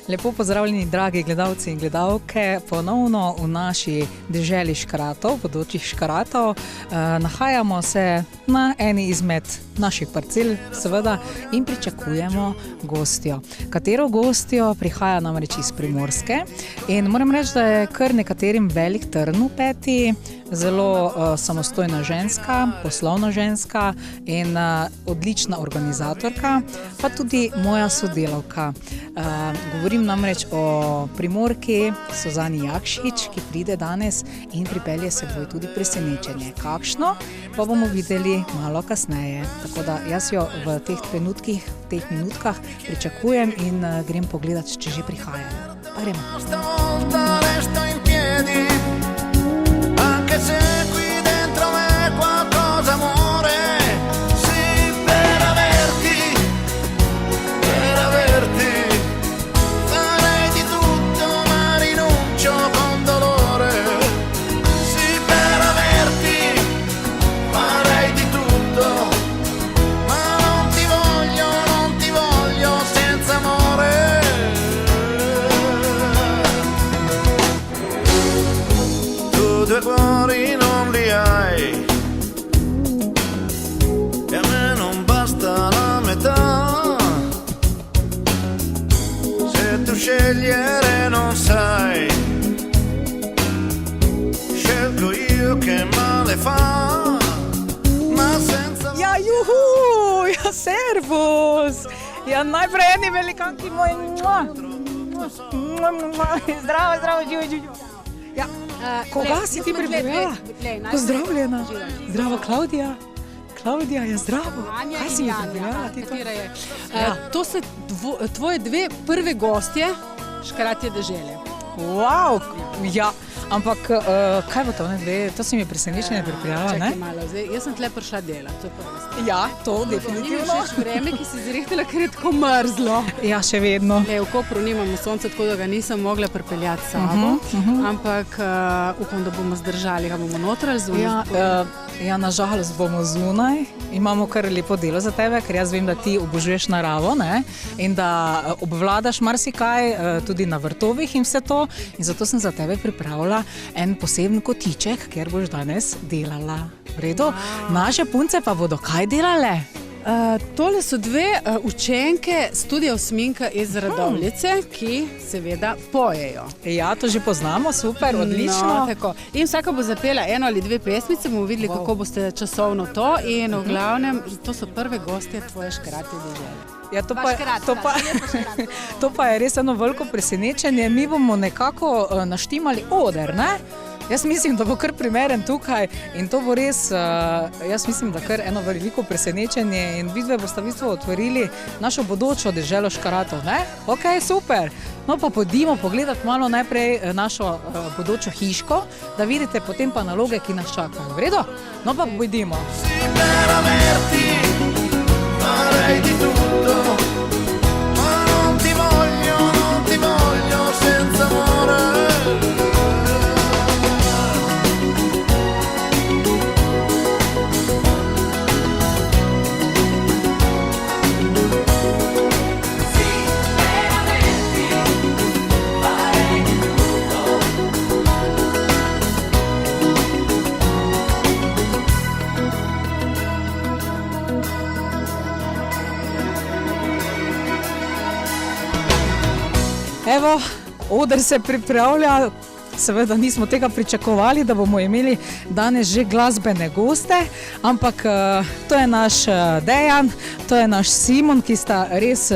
Lepo pozdravljeni, dragi gledalci in gledalke, ponovno v naši deželi Škratov, bodočih Škratov. Nahajamo se na eni izmed naših parcel, seveda, in pričakujemo gostjo. Katero gostjo? Prihaja namreč iz Primorske in moram reči, da je kar nekaterim velik trn v peti, zelo samostojna ženska, poslovna ženska in odlična organizatorka, pa tudi moja sodelavka. Govorim namreč o Primorki Suzani Jakšič, ki pride danes in pripelje seboj tudi presenečenje. Kakšno? Pa bomo videli malo kasneje. Tako da jaz jo v teh trenutkih, v teh minutkah pričakujem in grem pogledat, če že prihajajo. Pa gremo. Due cuori non li hai e a me non basta la metà. Se tu scegliere non sai, scelgo io che male fa, ma senza... Ja, juhu! Ja, servus! Ja, najprej eni velikanki moji. Zdravo, zdravo, živo. Ja. Koga si ti pripravila? Pozdravljena. Zdravo, Klavdija. Klavdija je zdravo. Kaj si mi pripravila? To so tvoje dve prve gostje Škratje dežele. Wow, ja. Ampak kaj bo to, ne dve? To si mi presenečenje pripravila, ne? Čakaj malo, zdaj, jaz sem tle prišla dela, to je prvo. Ja, to definitivno. Ni mi všeč vreme, ki si zrihtela, ker je tako mrzlo. Ja, še vedno. V Kopru nimamo sonca, tako da ga nisem mogla pripeljati s sabo, ampak upam, da bomo zdržali, ga bomo noter ali zunaj. Ja, nažalost bomo zunaj. Imamo kar lepo delo za tebe, ker jaz vem, da ti obožuješ naravo, ne? In da obvladaš marsikaj, tudi na vrtovih in vse to. In zato sem za tebe pripravila en poseben kotiček, kjer boš danes delala. V redu? Naše punce pa bodo kaj delale? Tole so dve učenke studia Sminka iz Radovljice, ki seveda pojejo. Ja, to že poznamo, super, odlično. No, tako. In vsaka bo zapela eno ali dve pesmice, bomo videli, kako boste časovno to. In v glavnem, to so prve gostje tvoje Škratje dežele. Ja, to pa je res eno veliko presenečenje. Mi bomo nekako naštimali oder, ne? Jaz mislim, da bo kar primeren tukaj in to bo res, jaz mislim, da kar eno veliko presenečenje in vidve boste v bistvu otvorili našo bodočo deželo Škaratov, ne? Ok, super. No pa pojdimo pogledati malo najprej našo bodočo hiško, da vidite potem pa naloge, ki nas čakajo. V redu? No pa pojdimo. Farei di tutto, ma non ti voglio senza amore. Evo, oder se pripravlja, seveda nismo tega pričakovali, da bomo imeli danes že glasbene goste, ampak to je naš Dejan, to je naš Simon, ki sta res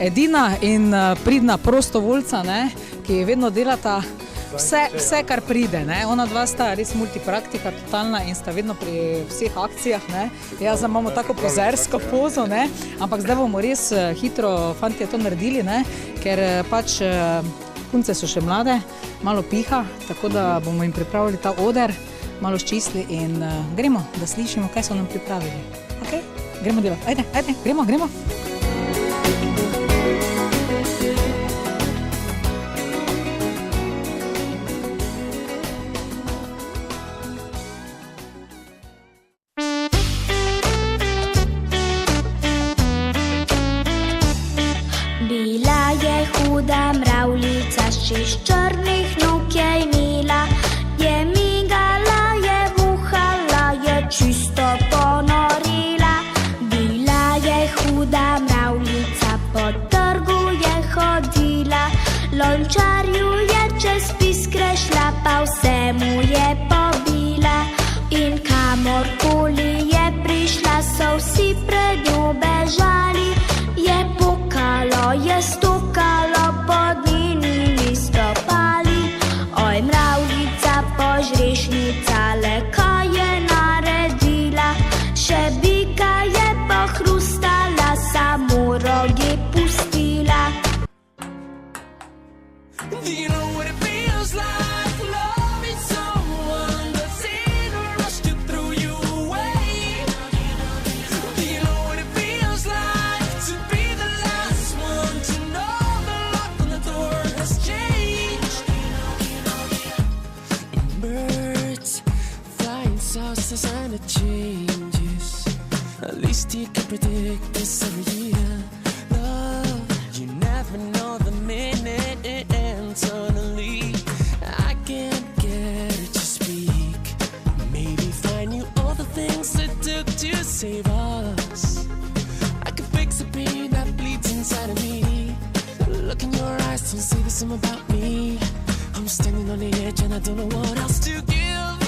edina in pridna prostovoljca, ne, ki vedno delata vse, kar pride, ne. Ona dva sta res multipraktika totalna in sta vedno pri vseh akcijah, ne. Jaz imamo tako pozersko pozo, ne, ampak zdaj bomo res hitro fantje to naredili, ne, ker pač punce so še mlade, malo piha, tako da bomo jim pripravili ta oder, malo sčistili in gremo, da slišimo, kaj so nam pripravili. Ok? Gremo delati. Ajde, gremo. Bila je huda mravljica, šest črnih nog je imela, je migala, je vuhala, je čisto ponorila. Bila je huda mravljica, po trgu je hodila, lončarju je čez piskre šla, pa vse mu je pobila. In kamorkoli je prišla, so vsi pred njo bežali, je pokalo, je stokalo pod njenimi stopali. Oj, mravljica, požrešnica, le kaj je naredila, še bika je pohrustala, samo rogi pustila. Do you know what it feels like loving someone that's in a rush to throw you away? Do you know what it feels like to be the last one to know the lock on the door has changed? Birds flying south, the sign of changes. At least you can predict this every year. Love, you never know the minute. Suddenly, I can't get it to speak. Maybe find you all the things it took to save us. I could fix the pain that bleeds inside of me. Look in your eyes, don't say the same about me. I'm standing on the edge and I don't know what else to give.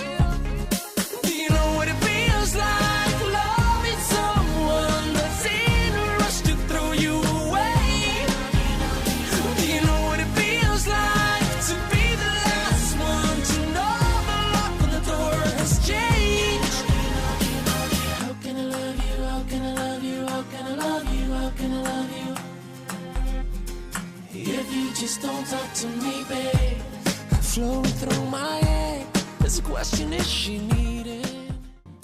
Do you know what it feels like loving someone that's in a rush to throw you away? Do you know what it feels like to be the last one to know the lock on the door has changed? How can I love you? How can I love you? How can I love you? How can I love you? If you just don't talk to me, babe. Flowing through my head, there's a question, is she needed?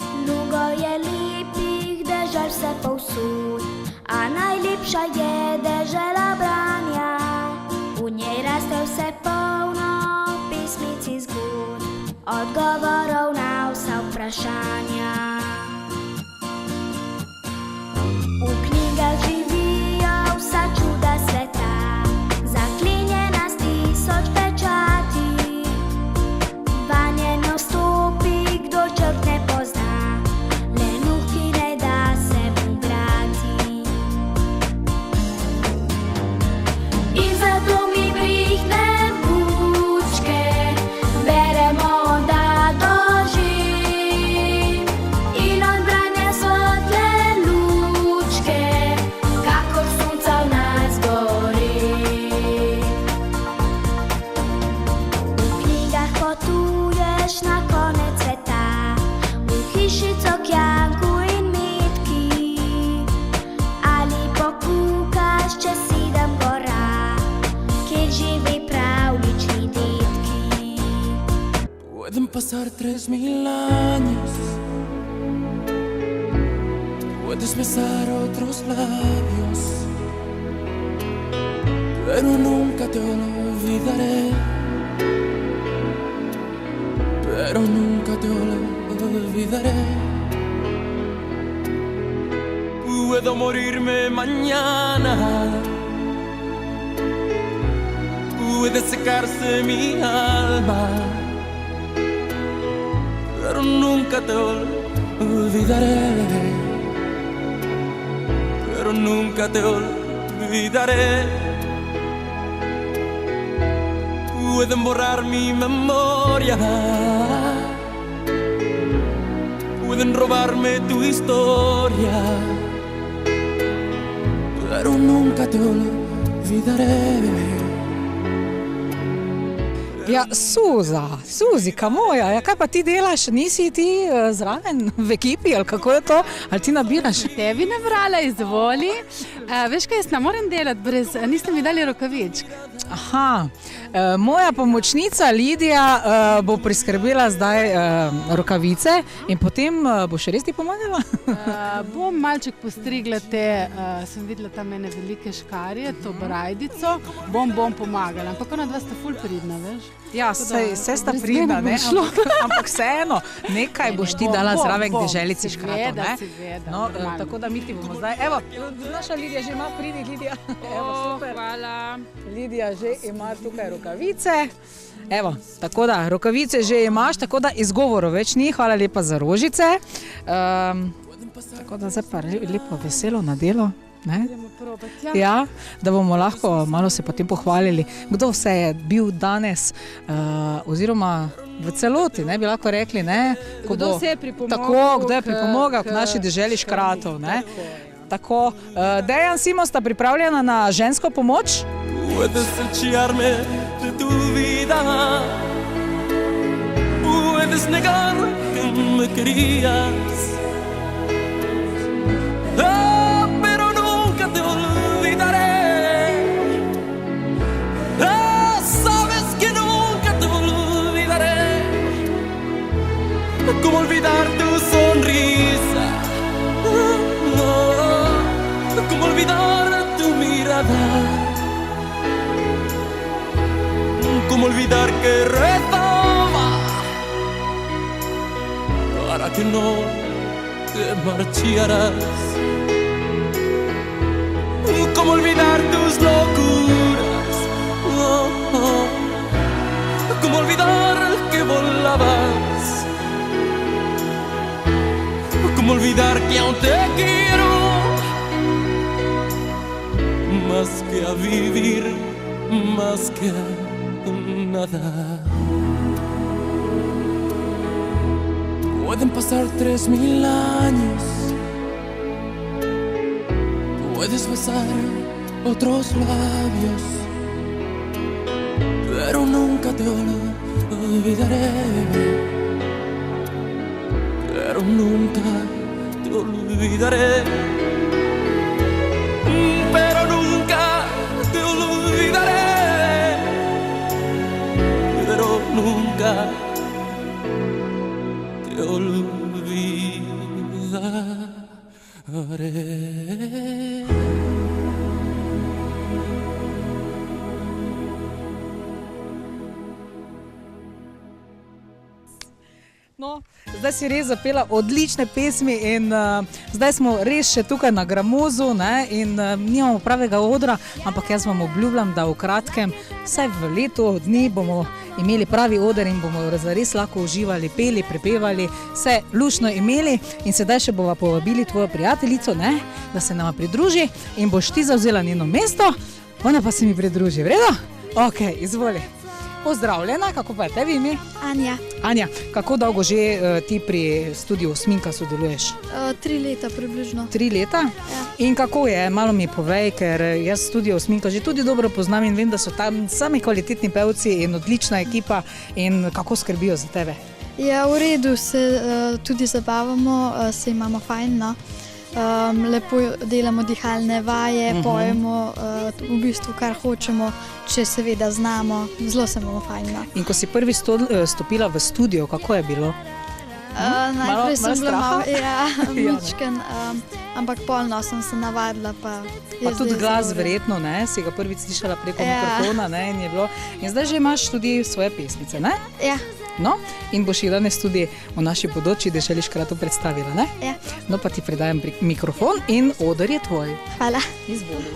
Mnogo je lepih dežel vse povsod, a najlepša je dežela Branja. V njej raste vse polno pesmic in zgodb, odgovorov na vsa vprašanja. V knjigah živijo vsa čuda sveta, zaklenjena s 1000 pečati. Vanje ne vstopi, kdo črt ne pozna, le nuki ne da se igrati. In zato mi brihne bučke, beremo da dožim. In od branja svetle lučke, kakor sonca v nas gori. V knjigah potuješ na konec sveta, v hišico k Janku in Mitki, ali pokukaš čez 7 gora, kjer živi pravlični detki. Pueden pasar 3000 años, puedes besar otros labios, pero nunca te olvidaré, pero nunca te olvidaré. Puedo morirme mañana, puede secarse mi alma, pero nunca te olvidaré, pero nunca te olvidaré. Pueden borrar mi memoria, pueden robarme tu historia, pero nunca te olvidaré. Ja, Suzika moja, ja, kaj pa ti delaš? Nisi ti zraven v ekipi ali kako je to? Ali ti nabiraš? Tebi ne brala, izvoli. Veš kaj, jaz ne morem delati brez, niste mi dali rokavičk. Aha, moja pomočnica Lidija bo priskrbela zdaj rokavice in potem boš res ti pomagala? Bom malček postrigla te, sem videla tam ene velike škarje, to brajdico, bom pomagala, ampak ona dva sta ful pridna, veš? Ja, vse sta pridna, ne? Ampak vseeno, nekaj boš ti dala zraven k deželici škratov, ne? Seveda, No, tako da mi ti bomo zdaj, evo, naša Lidija Lidija že ima, pridi Lidija. Evo, super. Hvala. Lidija že ima tukaj rokavice. Evo, tako da, rokavice že imaš, tako da izgovorov več ni. Hvala lepa za rožice. Tako da zdaj pa lepo veselo na delo. Ne? Ja, da bomo lahko malo se potem pohvalili, kdo vse je bil danes, oziroma v celoti, ne, bi lahko rekli, ne, Kdo se je pripomogel tako, kdo je k- pripomogel k naši deželi Škratov, ne. Tako, Dejan, Simo, sta pripravljena na žensko pomoč? Puedes echarme de tu vida, puedes negar que me querías, pero nunca te olvidaré. Sabes que nunca te olvidaré. ¿Cómo olvidar tu sonrisa? ¿Cómo olvidar tu mirada? ¿Cómo olvidar que rezaba para que no te marcharas? ¿Cómo olvidar tus locuras? ¿Cómo olvidar que volabas? ¿Cómo olvidar que aún te quiero más que a vivir, más que a nada? Pueden pasar 3000 años, puedes besar otros labios, pero nunca te olvidaré, pero nunca te olvidaré, pero nunca te olvidaré, pero nunca te olvidaré. No, zdaj si res zapela odlične pesmi in zdaj smo res še tukaj na Gramozu, ne, in nimamo pravega odra, ampak jaz vam obljubljam, da v kratkem, vsaj v letu dni bomo imeli pravi oder in bomo res lahko uživali, peli, prepevali, vse lušno imeli in sedaj še bova povabili tvojo prijateljico, ne, da se nama pridruži in boš ti zavzela njeno mesto, ona pa se mi pridruži, v redu? Ok, izvoli. Pozdravljena, kako pa je tebi ime? Anja, Anja, kako dolgo že ti pri studiu Sminka sodeluješ? 3 leta približno. 3 leta? Ja. In kako je? Malo mi povej, ker jaz studio Sminka že tudi dobro poznam in vem, da so tam sami kvalitetni pevci in odlična ekipa in kako skrbijo za tebe. Ja, v redu se tudi zabavamo, se imamo fajn, no. Lepo delamo dihalne vaje, pojemo v bistvu kar hočemo, če seveda znamo, zelo se imamo fajn, no. In ko si prvi stopila v studio, kako je bilo? Najprej sem bila straha? malo, ja, mičken, ampak polno sem se navadila, pa je Pa tudi zdaj glas zelo v redu. verjetno, ne? Si ga prvič slišala preko Ja. mikrofona, ne? In je bilo. In zdaj že imaš tudi svoje pesmice, ne? Ja, No, in boš jih danes tudi v naši bodoči deželi Škratov predstavila, ne? ja, No, pa ti predajam mikrofon in oder je tvoj. hvala. Izvoli.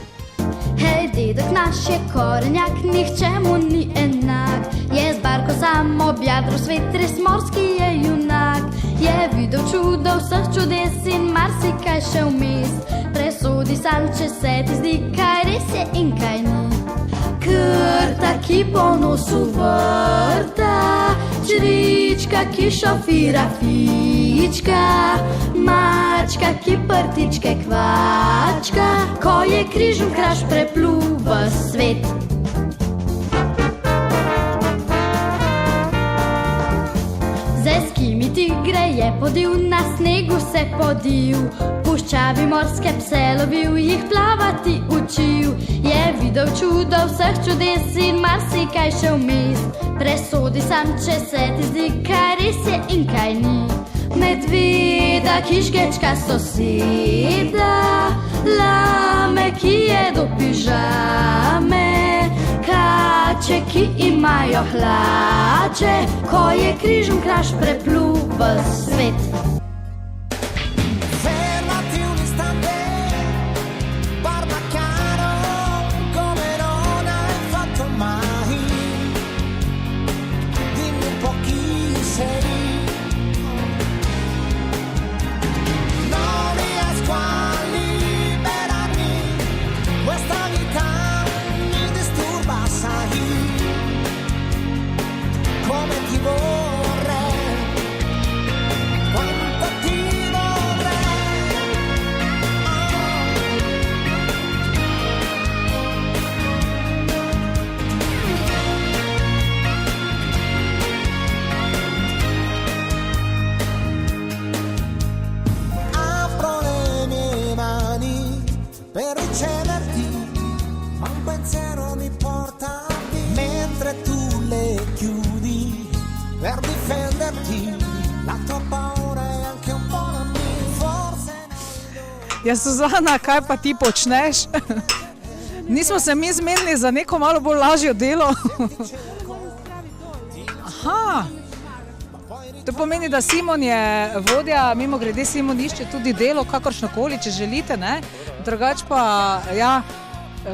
Hej, dedek naš je korenjak, nihče mu ni enak. Je z barko sam objadro svet, res morski je junak. Je videl čudo vseh čudes in marsikaj še vmes. Presodi sam, če se ti zdi, kaj res je in kaj ni. Krta, ki po nosu vrta, črička, ki šofira fička, mačka, ki prtičke kvačka, ko je križem kraš prepluva svet. Zeski mi tigre je podil, na snegu se podil, puščavi morske pse lovil, jih plavati učil. Je videl čudo vseh čudes in marsikaj še vmes. Presodi sam, če se ti zdi, kaj res je in kaj ni. Medveda, kiškečka, soseda, lame, ki jedo pižame, kače, ki imajo hlače, ko je križem kraš prepluva svet. Fermati un istante, parla Ja, Suzana, kaj pa ti počneš? Nismo se mi zmenili za neko malo bolj lažjo delo. Aha. To pomeni, da Simon je vodja, mimo grede Simon išče tudi delo, kakršnokoli, če želite, ne? Drugač pa, ja,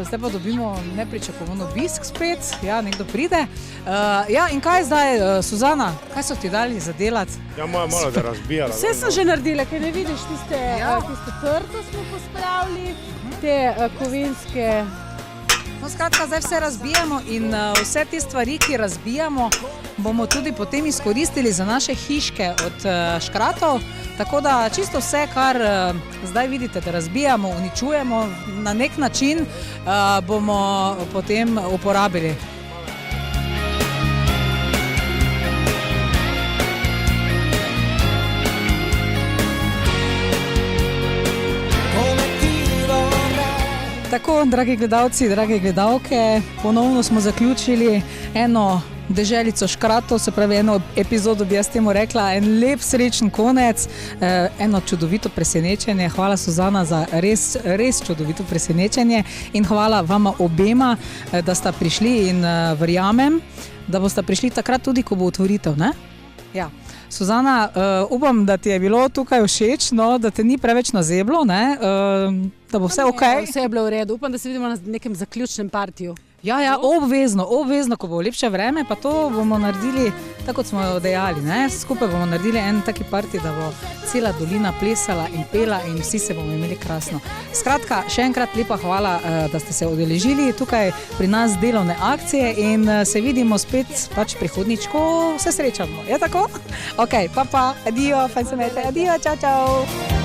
zdaj pa dobimo nepričakovan obisk spet, ja, nekdo pride. Ja, in kaj zdaj, Suzana, kaj so ti dali za delati? Ja, moja malo da razbijala. Vse sem že naredila, kaj ne vidiš, tiste trto smo pospravili, te kovinske. No, skratka, zdaj vse razbijamo in vse te stvari, ki razbijamo, bomo tudi potem izkoristili za naše hiške od škratov. Tako da čisto vse, kar zdaj vidite, da razbijamo, uničujemo, na nek način bomo potem uporabili. Tako, dragi gledalci, drage gledalke, ponovno smo zaključili eno deželico škratov, se pravi eno epizodo, bi jaz temu rekla, en lep srečen konec, eno čudovito presenečenje. Hvala Suzana za res čudovito presenečenje in hvala vama obema, da sta prišli in verjamem, da boste prišli takrat tudi, ko bo otvoritev, ne? Ja. Suzana, upam, da ti je bilo tukaj všeč, no, da te ni preveč nazeblo, ne? Da bo vse okej. Vse je bilo v redu, upam, da se vidimo na nekem zaključnem partiju. Ja, obvezno, ko bo lepše vreme, pa to bomo naredili, tako kot smo dejali, ne? Skupaj bomo naredili en taki parti, da bo cela dolina plesala in pela in vsi se bomo imeli krasno. Skratka, še enkrat lepa hvala, da ste se udeležili tukaj pri nas delovne akcije in se vidimo spet pač prihodnjič, ko se srečamo. Je tako? Ok, pa, adijo, fajn se imejte, adijo, čau.